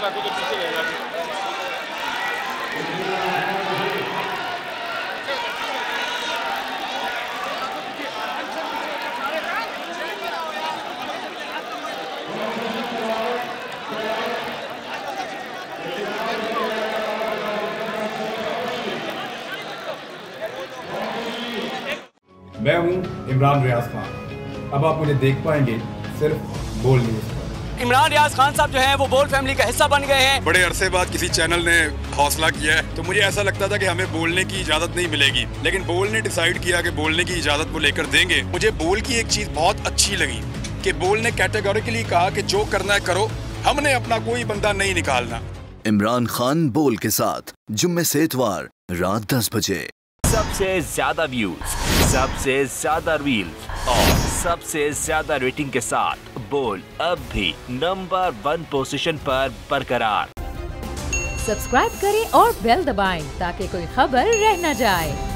रखो तो पीछे रहेगा। मैं हूं इमरान रियाज खान। अब आप मुझे देख पाएंगे सिर्फ बोल न्यूज़ पर। इमरान रियाज खान साहब जो हैं वो बोल फैमिली का हिस्सा बन गए हैं। बड़े अरसे बाद किसी चैनल ने हौसला किया है, तो मुझे ऐसा लगता था कि हमें बोलने की इजाजत नहीं मिलेगी, लेकिन बोल ने डिसाइड किया कि बोलने की इजाजत वो लेकर देंगे। मुझे बोल की एक चीज बहुत अच्छी लगी कि बोल ने कैटेगोरिकली कहा कि जो करना है करो, हमने अपना कोई बंदा नहीं निकालना। इमरान खान बोल के साथ जुम्मे से इतवार रात 10 बजे। सबसे ज्यादा व्यूज, सबसे ज्यादा रील्स और सबसे ज्यादा रेटिंग के साथ बोल अब भी नंबर 1 पोजीशन पर बरकरार। सब्सक्राइब करें और बेल दबाएं ताकि कोई खबर रह न जाए।